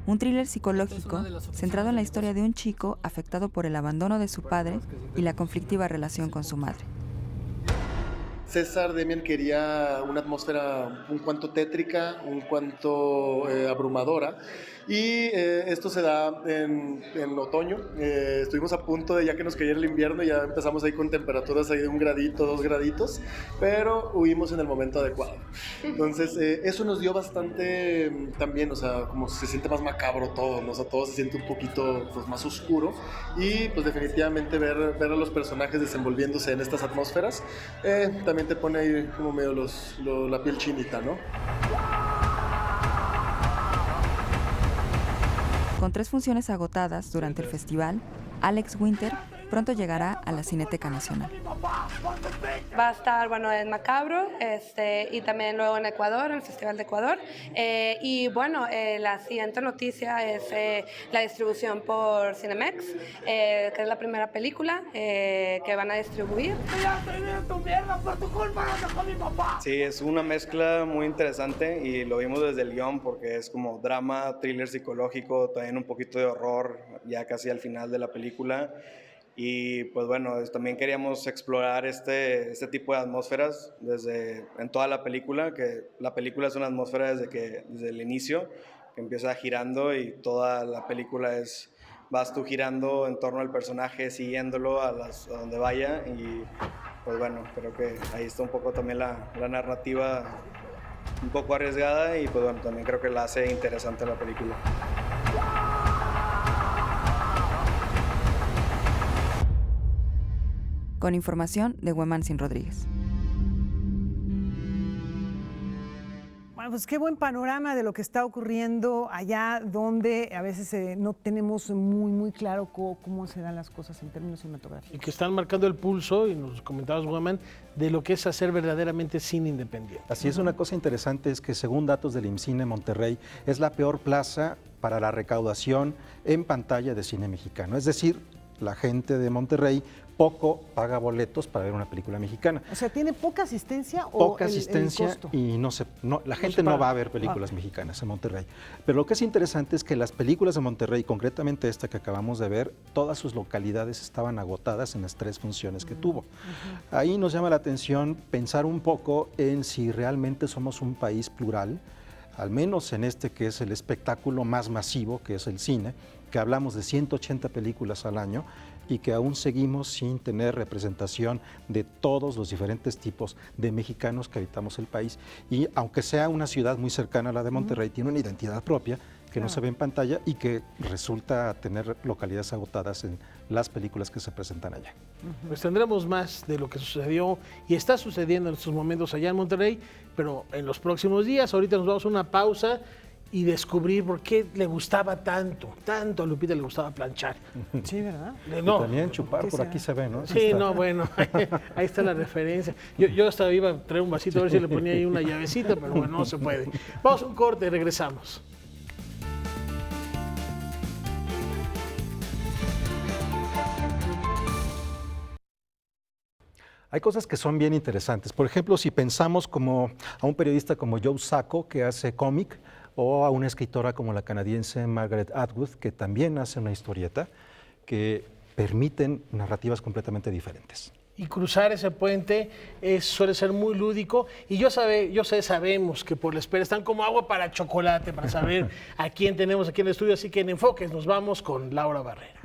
Un thriller psicológico centrado en la historia de un chico afectado por el abandono de su padre y la conflictiva relación con su madre. César Demian quería una atmósfera un cuanto tétrica, un cuanto abrumadora, y esto se da en otoño. Estuvimos a punto de ya que nos cayera el invierno, ya empezamos ahí con temperaturas ahí de 1 gradito, 2 graditos, pero huimos en el momento adecuado. Entonces eso nos dio bastante también, o sea, como se siente más macabro todo, ¿no? O sea, todo se siente un poquito pues, más oscuro, y pues definitivamente ver a los personajes desenvolviéndose en estas atmósferas también te pone ahí como medio la piel chinita, ¿no? Con 3 funciones agotadas durante el festival, Alex Winter pronto llegará a la Cineteca Nacional. Va a estar, bueno, en Macabro, y también luego en Ecuador, en el Festival de Ecuador. Y bueno, la siguiente noticia es la distribución por Cinemex, que es la primera película que van a distribuir. Sí, es una mezcla muy interesante, y lo vimos desde el guión porque es como drama, thriller psicológico, también un poquito de horror, ya casi al final de la película. Y pues bueno, también queríamos explorar este tipo de atmósferas en toda la película, que la película es una atmósfera desde el inicio, que empieza girando, y toda la película vas tú girando en torno al personaje, siguiéndolo a donde vaya, y pues bueno, creo que ahí está un poco también la narrativa un poco arriesgada, y pues bueno, también creo que la hace interesante la película. Con información de Huemansin Rodríguez. Bueno, pues qué buen panorama de lo que está ocurriendo allá, donde a veces no tenemos muy claro cómo se dan las cosas en términos cinematográficos. Y que están marcando el pulso, y nos comentabas, Guamán, de lo que es hacer verdaderamente cine independiente. Así es, una cosa interesante es que según datos del IMCINE Monterrey, es la peor plaza para la recaudación en pantalla de cine mexicano. Es decir, la gente de Monterrey poco paga boletos para ver una película mexicana. O sea, ¿tiene poca asistencia o poca asistencia el costo? Y la gente no va a ver películas mexicanas en Monterrey. Pero lo que es interesante es que las películas de Monterrey, concretamente esta que acabamos de ver, todas sus localidades estaban agotadas en las 3 funciones que tuvo. Ahí nos llama la atención pensar un poco en si realmente somos un país plural, al menos en este que es el espectáculo más masivo, que es el cine, que hablamos de 180 películas al año, y que aún seguimos sin tener representación de todos los diferentes tipos de mexicanos que habitamos el país. Y aunque sea una ciudad muy cercana a la de Monterrey, tiene una identidad propia que no se ve en pantalla y que resulta tener localidades agotadas en las películas que se presentan allá. Pues tendremos más de lo que sucedió y está sucediendo en estos momentos allá en Monterrey, pero en los próximos días. Ahorita nos vamos a una pausa y descubrir por qué le gustaba tanto a Lupita le gustaba planchar. Sí, ¿verdad? No, también chupar, por aquí se ve, ¿no? Sí, no, bueno, ahí está la referencia. Yo hasta iba a traer un vasito a ver si le ponía ahí una llavecita, pero bueno, no se puede. Vamos a un corte y regresamos. Hay cosas que son bien interesantes. Por ejemplo, si pensamos como a un periodista como Joe Sacco, que hace cómic, o a una escritora como la canadiense Margaret Atwood, que también hace una historieta, que permiten narrativas completamente diferentes. Y cruzar ese puente suele ser muy lúdico. Y sabemos que por la espera están como agua para chocolate, para saber a quién tenemos aquí en el estudio. Así que en Enfoques nos vamos con Laura Barrera.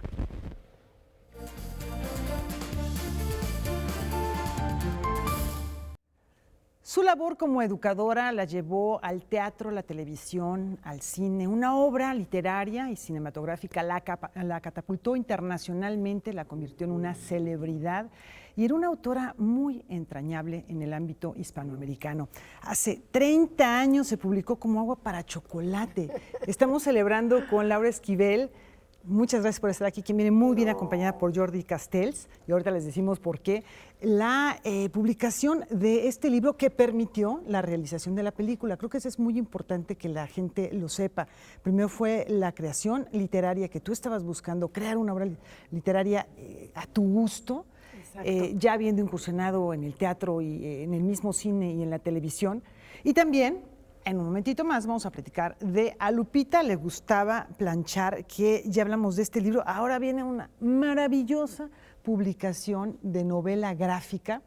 Su labor como educadora la llevó al teatro, la televisión, al cine. Una obra literaria y cinematográfica la catapultó internacionalmente, la convirtió en una celebridad y era una autora muy entrañable en el ámbito hispanoamericano. Hace 30 años se publicó como Agua para Chocolate. Estamos celebrando con Laura Esquivel. Muchas gracias por estar aquí, quien viene muy bien acompañada por Jordi Castells, y ahorita les decimos por qué. La publicación de este libro que permitió la realización de la película. Creo que eso es muy importante que la gente lo sepa. Primero fue la creación literaria, que tú estabas buscando, crear una obra literaria a tu gusto, ya habiendo incursionado en el teatro y en el mismo cine y en la televisión. Y también, en un momentito más, vamos a platicar de a Lupita le gustaba planchar, que ya hablamos de este libro. Ahora viene una maravillosa publicación de novela gráfica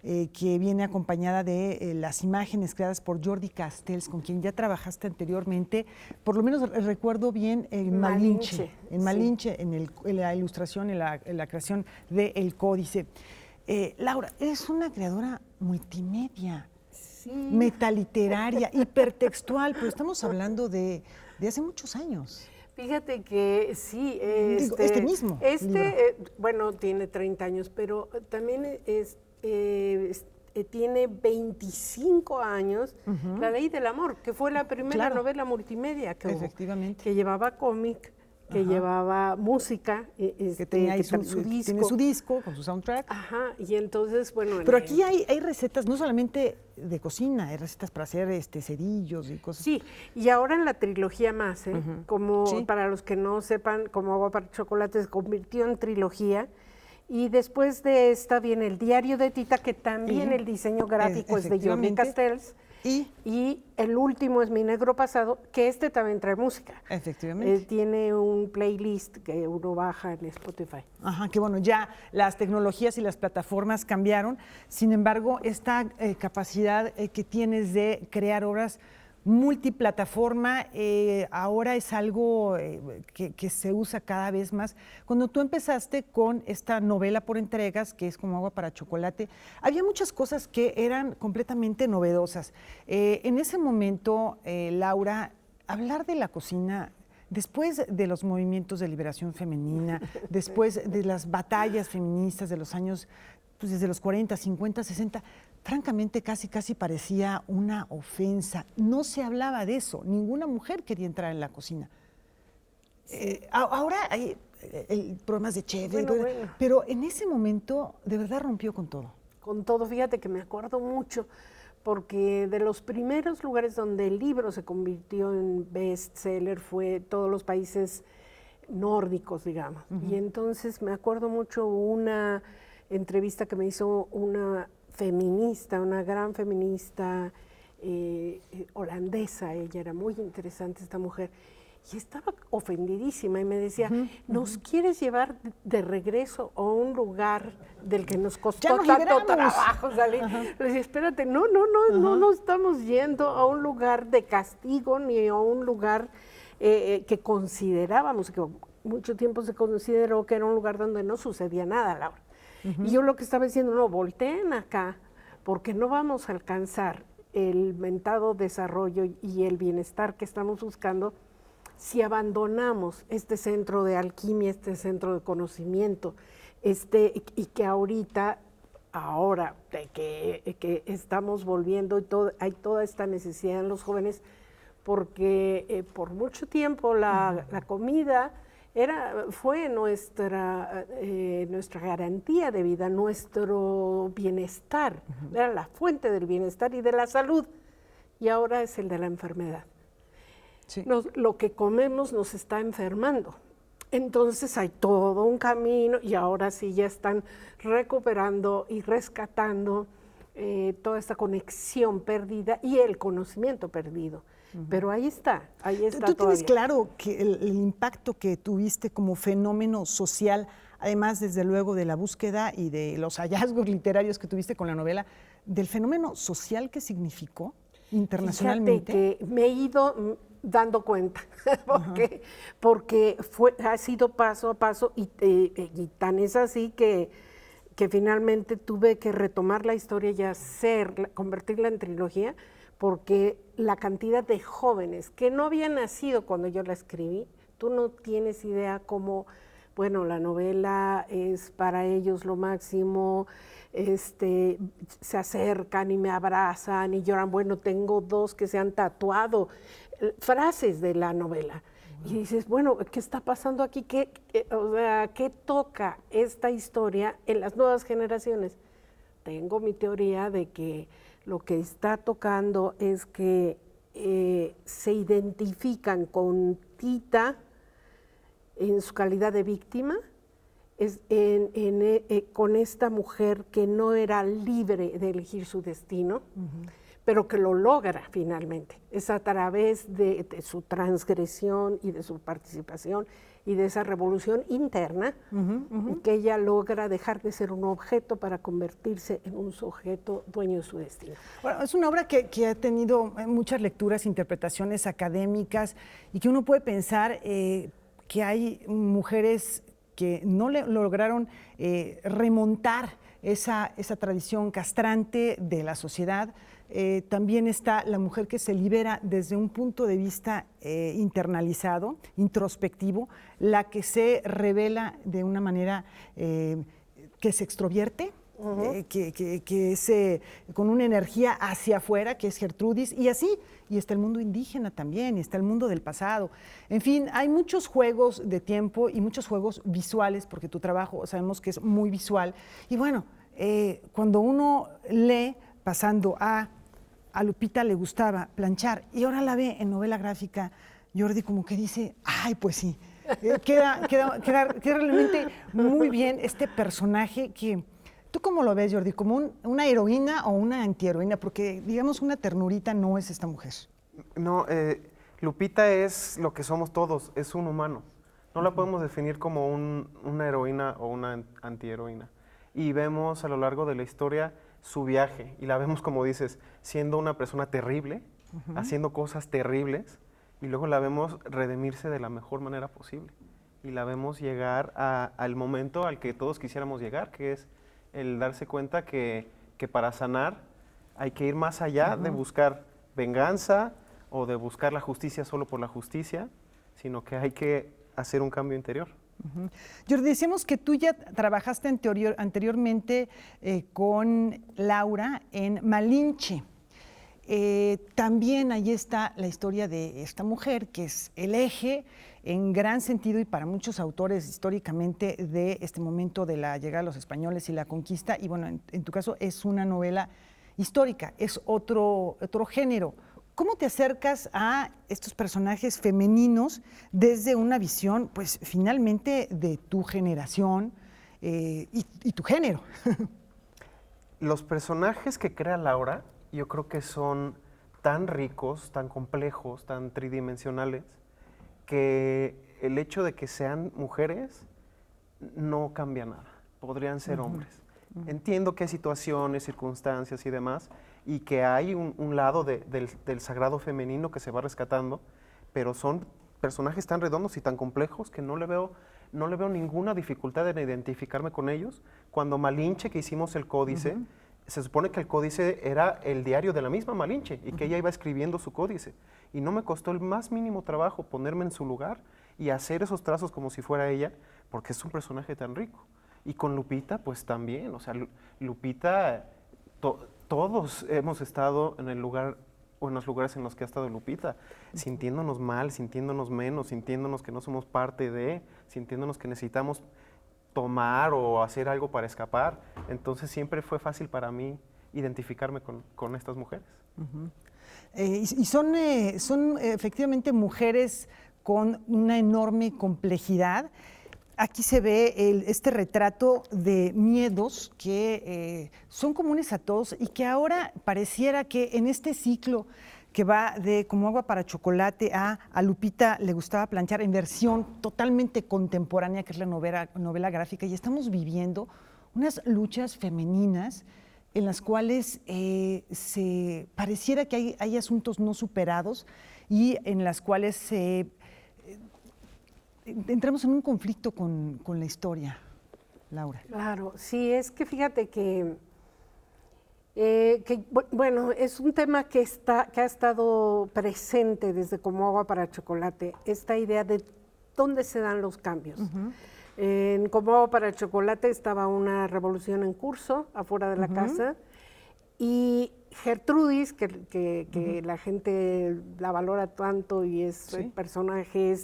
que viene acompañada de las imágenes creadas por Jordi Castells, con quien ya trabajaste anteriormente. Por lo menos recuerdo bien en Malinche, en la ilustración, en la creación de El Códice. Laura, eres una creadora multimedia. Metaliteraria, hipertextual, pero estamos hablando de hace muchos años. Fíjate que sí, mismo bueno, tiene 30 años, pero también tiene 25 años La Ley del Amor, que fue la primera novela multimedia que hubo, que llevaba cómic, que llevaba música, que tenía su disco. Tiene su disco con su soundtrack. Ajá, y entonces, bueno... Pero aquí hay recetas, no solamente de cocina, hay recetas para hacer cerillos y cosas. Sí, y ahora en la trilogía más, como para los que no sepan, como Agua para Chocolate se convirtió en trilogía, y después de esta viene El Diario de Tita, que también el diseño gráfico es de Jordi Castells. Y el último es Mi Negro Pasado, que también trae música. Efectivamente. Tiene un playlist que uno baja en Spotify. Ajá, que bueno, ya las tecnologías y las plataformas cambiaron. Sin embargo, esta capacidad que tienes de crear obras multiplataforma ahora es algo que se usa cada vez más. Cuando tú empezaste con esta novela por entregas, que es como Agua para Chocolate, había muchas cosas que eran completamente novedosas. En ese momento, Laura, hablar de la cocina, después de los movimientos de liberación femenina, después de las batallas feministas de los años, pues desde los 40, 50, 60, francamente casi parecía una ofensa. No se hablaba de eso, ninguna mujer quería entrar en la cocina. Ahora hay programas de chef, pero en ese momento de verdad rompió con todo. Con todo, fíjate que me acuerdo mucho, porque de los primeros lugares donde el libro se convirtió en bestseller fue todos los países nórdicos, digamos. Y entonces me acuerdo mucho una entrevista que me hizo una feminista, una gran feminista holandesa. Ella era muy interesante, esta mujer, y estaba ofendidísima y me decía, ¿nos quieres llevar de regreso a un lugar del que nos costó tanto trabajo salir? Le decía, espérate, no estamos yendo a un lugar de castigo ni a un lugar que considerábamos, que mucho tiempo se consideró que era un lugar donde no sucedía nada, Laura. Y yo lo que estaba diciendo, no, volteen acá, porque no vamos a alcanzar el mentado desarrollo y el bienestar que estamos buscando si abandonamos este centro de alquimia, este centro de conocimiento, y que ahora que estamos volviendo, hay toda esta necesidad en los jóvenes, porque por mucho tiempo la comida fue nuestra garantía de vida, nuestro bienestar, era la fuente del bienestar y de la salud, y ahora es el de la enfermedad. Lo que comemos nos está enfermando. Entonces hay todo un camino y ahora sí ya están recuperando y rescatando toda esta conexión perdida y el conocimiento perdido. Pero ahí está ¿Tú tienes claro que el impacto que tuviste como fenómeno social, además desde luego de la búsqueda y de los hallazgos literarios que tuviste con la novela, del fenómeno social que significó internacionalmente? Fíjate que me he ido dando cuenta, porque ha sido paso a paso y tan es así que finalmente tuve que retomar la historia y convertirla en trilogía, porque la cantidad de jóvenes que no habían nacido cuando yo la escribí, tú no tienes idea cómo, bueno, la novela es para ellos lo máximo, se acercan y me abrazan y lloran. Bueno, tengo 2 que se han tatuado frases de la novela. Y dices, bueno, ¿qué está pasando aquí? ¿Qué toca esta historia en las nuevas generaciones? Tengo mi teoría de que lo que está tocando es que se identifican con Tita en su calidad de víctima, con esta mujer que no era libre de elegir su destino, pero que lo logra finalmente. Es a través de su transgresión y de su participación y de esa revolución interna que ella logra dejar de ser un objeto para convertirse en un sujeto dueño de su destino. Bueno, es una obra que ha tenido muchas lecturas, interpretaciones académicas y que uno puede pensar que hay mujeres que no lograron remontar esa tradición castrante de la sociedad. También está la mujer que se libera desde un punto de vista internalizado, introspectivo, la que se revela de una manera que se extrovierte, que es con una energía hacia afuera, que es Gertrudis, y así, y está el mundo indígena también, y está el mundo del pasado. En fin, hay muchos juegos de tiempo y muchos juegos visuales, porque tu trabajo sabemos que es muy visual, y bueno, cuando uno lee, pasando a Lupita le gustaba planchar y ahora la ve en novela gráfica, Jordi como que dice, ay, pues sí, queda realmente muy bien este personaje que... ¿Tú cómo lo ves, Jordi? ¿Como una heroína o una antiheroína? Porque, digamos, una ternurita no es esta mujer. No, Lupita es lo que somos todos, es un humano. No la podemos definir como una heroína o una antiheroína. Y vemos a lo largo de la historia su viaje, y la vemos, como dices, siendo una persona terrible, haciendo cosas terribles, y luego la vemos redimirse de la mejor manera posible. Y la vemos llegar al momento al que todos quisiéramos llegar, que es el darse cuenta que para sanar hay que ir más allá de buscar venganza o de buscar la justicia solo por la justicia, sino que hay que hacer un cambio interior. Jordi, decíamos que tú ya trabajaste anteriormente con Laura en Malinche. También ahí está la historia de esta mujer, que es el eje en gran sentido y para muchos autores históricamente de este momento de la llegada de los españoles y la conquista. Y bueno, en tu caso es una novela histórica, es otro género. ¿Cómo te acercas a estos personajes femeninos desde una visión, pues finalmente de tu generación y tu género? Los personajes que crea Laura, yo creo que son tan ricos, tan complejos, tan tridimensionales, que el hecho de que sean mujeres no cambia nada. Podrían ser hombres. Entiendo que hay situaciones, circunstancias y demás, y que hay un lado del sagrado femenino que se va rescatando, pero son personajes tan redondos y tan complejos que no le veo ninguna dificultad en identificarme con ellos. Cuando Malinche, que hicimos el códice, se supone que el códice era el diario de la misma Malinche y que ella iba escribiendo su códice. Y no me costó el más mínimo trabajo ponerme en su lugar y hacer esos trazos como si fuera ella, porque es un personaje tan rico. Y con Lupita, pues también, o sea, Lupita, todos hemos estado en el lugar o en los lugares en los que ha estado Lupita, sintiéndonos mal, sintiéndonos menos, sintiéndonos que no somos parte de, sintiéndonos que necesitamos tomar o hacer algo para escapar. Entonces siempre fue fácil para mí identificarme con estas mujeres. Y son efectivamente mujeres con una enorme complejidad. Aquí se ve este retrato de miedos que son comunes a todos y que ahora pareciera que en este ciclo que va de Como agua para chocolate a Lupita le gustaba planchar, en versión totalmente contemporánea, que es la novela gráfica, y estamos viviendo unas luchas femeninas en las cuales se pareciera que hay asuntos no superados y en las cuales entramos en un conflicto con la historia, Laura. Claro, sí, es que fíjate que bueno, es un tema que ha estado presente desde Como agua para chocolate, esta idea de dónde se dan los cambios. En Como agua para chocolate estaba una revolución en curso afuera de la casa, y Gertrudis, que la gente la valora tanto y es el personaje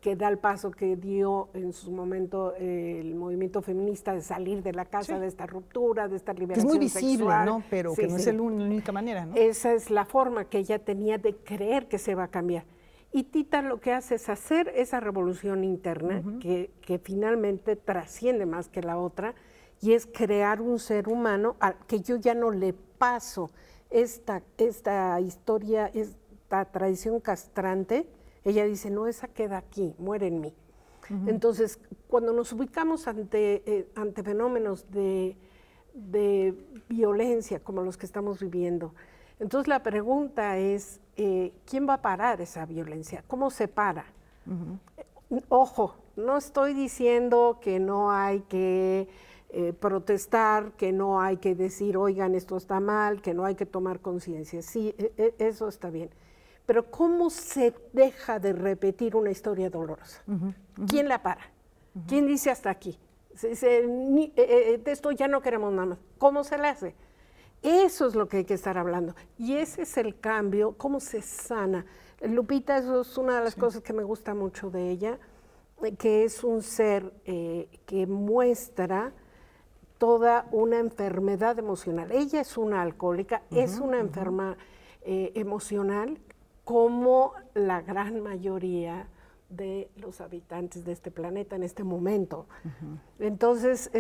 que da el paso que dio en su momento el movimiento feminista de salir de la casa, de esta ruptura, de esta liberación sexual. Es muy visible, sexual. ¿no? Pero que no es la única manera, ¿no? Esa es la forma que ella tenía de creer que se va a cambiar. Y Tita lo que hace es hacer esa revolución interna que finalmente trasciende más que la otra, y es crear un ser humano al que yo ya no le paso esta historia, esta tradición castrante. Ella dice, no, esa queda aquí, muere en mí. Entonces, cuando nos ubicamos ante fenómenos de violencia como los que estamos viviendo, entonces la pregunta es, ¿quién va a parar esa violencia? ¿Cómo se para? Ojo, no estoy diciendo que no hay que protestar, que no hay que decir, oigan, esto está mal, que no hay que tomar conciencia. Sí, eso está bien. Pero ¿cómo se deja de repetir una historia dolorosa? ¿Quién la para? ¿Quién dice hasta aquí? De esto ya no queremos nada más. ¿Cómo se le hace? Eso es lo que hay que estar hablando. Y ese es el cambio, cómo se sana. Lupita, eso es una de las cosas que me gusta mucho de ella, que es un ser que muestra toda una enfermedad emocional. Ella es una alcohólica, es una enferma emocional, como la gran mayoría de los habitantes de este planeta en este momento. Entonces,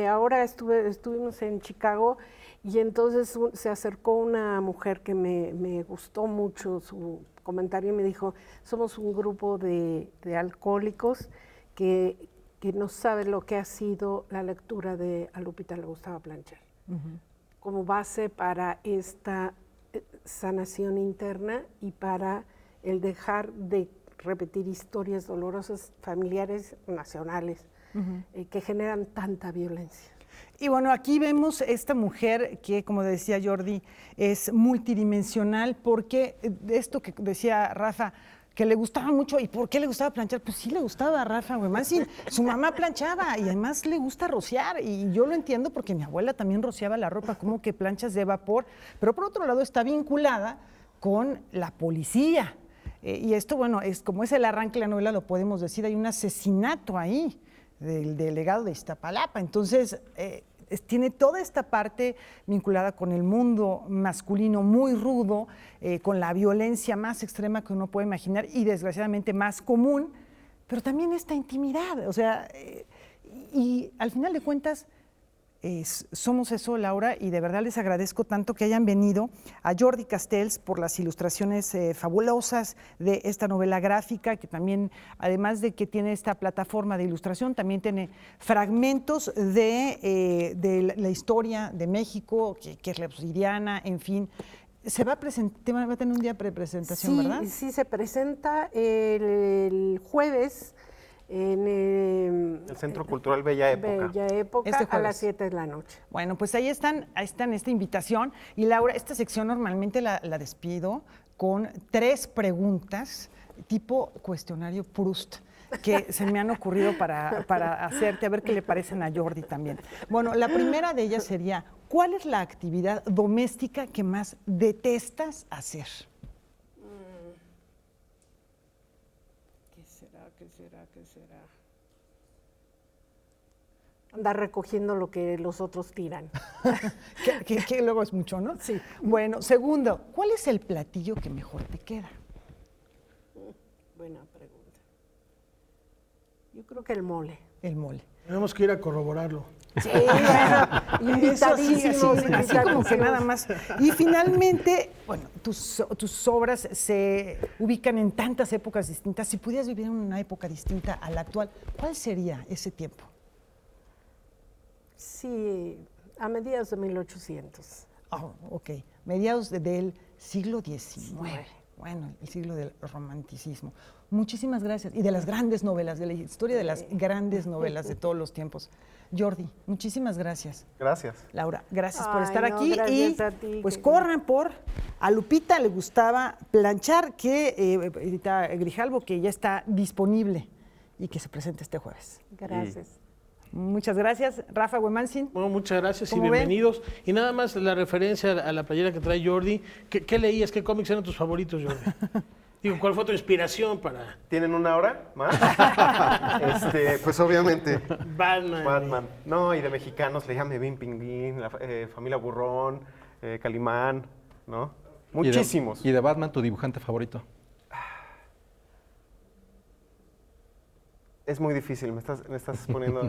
ahora estuvimos en Chicago, y entonces se acercó una mujer que me gustó mucho su comentario y me dijo, somos un grupo de alcohólicos que no saben lo que ha sido la lectura de A Lupita le gustaba planchar, como base para esta sanación interna y para el dejar de repetir historias dolorosas familiares nacionales que generan tanta violencia. Y bueno, aquí vemos esta mujer que, como decía Jordi, es multidimensional, porque esto que decía Rafa, que le gustaba mucho. ¿Y por qué le gustaba planchar? Pues sí le gustaba a Rafa, güey. Más sí, su mamá planchaba y además le gusta rociar. Y yo lo entiendo porque mi abuela también rociaba la ropa, como que planchas de vapor. Pero por otro lado está vinculada con la policía. Y esto, bueno, es como es el arranque de la novela, lo podemos decir, hay un asesinato ahí del delegado de Iztapalapa. Entonces, tiene toda esta parte vinculada con el mundo masculino muy rudo, con la violencia más extrema que uno puede imaginar y desgraciadamente más común, pero también esta intimidad. O sea, y al final de cuentas, somos eso, Laura, y de verdad les agradezco tanto que hayan venido, a Jordi Castells por las ilustraciones fabulosas de esta novela gráfica, que también, además de que tiene esta plataforma de ilustración, también tiene fragmentos de la historia de México, que es la obsidiana, en fin. Se va a presentar, va a tener un día de presentación, ¿verdad? Sí, se presenta el jueves en el Centro Cultural Bella Época. Bella Época, a las 7 de la noche. Bueno, pues ahí están esta invitación. Y Laura, esta sección normalmente la despido con 3 preguntas, tipo cuestionario Proust, que se me han ocurrido para hacerte, a ver qué le parecen a Jordi también. Bueno, la primera de ellas sería, ¿cuál es la actividad doméstica que más detestas hacer? ¿Qué será? Andar recogiendo lo que los otros tiran. que luego es mucho, ¿no? Sí. Bueno, segundo, ¿cuál es el platillo que mejor te queda? Buena pregunta. Yo creo que el mole. El mole. Tenemos que ir a corroborarlo. Sí, bueno, invitadísimos, así como que nada más. Y finalmente, bueno, tus obras se ubican en tantas épocas distintas. Si pudieras vivir en una época distinta a la actual, ¿cuál sería ese tiempo? Sí, a mediados de 1800. Oh, ok, mediados del siglo XIX. Bueno, el siglo del romanticismo. Muchísimas gracias. Y de las grandes novelas, de la historia de las grandes novelas de todos los tiempos. Jordi, muchísimas gracias. Gracias. Laura, gracias por estar aquí. Gracias y a ti, pues corran por... A Lupita le gustaba planchar, que Edita Grijalvo, que ya está disponible y que se presente este jueves. Gracias. Muchas gracias, Rafa Huemansin. Bueno, muchas gracias y bienvenidos. Y nada más la referencia a la playera que trae Jordi. ¿Qué leías? ¿Qué cómics eran tus favoritos, Jordi? Digo, ¿cuál fue tu inspiración para...? ¿Tienen una hora más? Pues obviamente. Batman. No, y de mexicanos leía Mebín Pinguín, la Familia Burrón, Calimán, ¿no? Muchísimos. ¿Y de Batman tu dibujante favorito? Es muy difícil, me estás poniendo...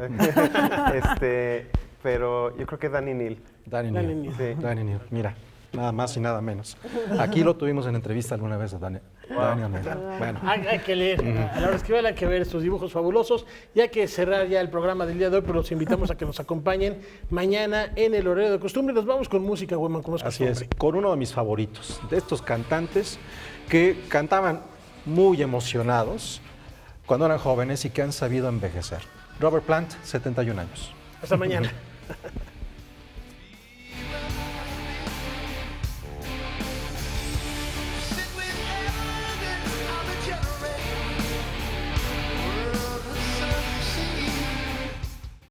pero yo creo que Danny Neal. Danny Neal, mira, nada más y nada menos. Aquí lo tuvimos en entrevista alguna vez a Danny Neal. Bueno. Hay que leer. A la hora que hay que ver estos dibujos fabulosos. Y hay que cerrar ya el programa del día de hoy, pero los invitamos a que nos acompañen mañana en el horario de costumbre. Nos vamos con música, Hueman, como es Así costumbre. es, con uno de mis favoritos, de estos cantantes que cantaban muy emocionados cuando eran jóvenes y que han sabido envejecer. Robert Plant, 71 años. Hasta mañana.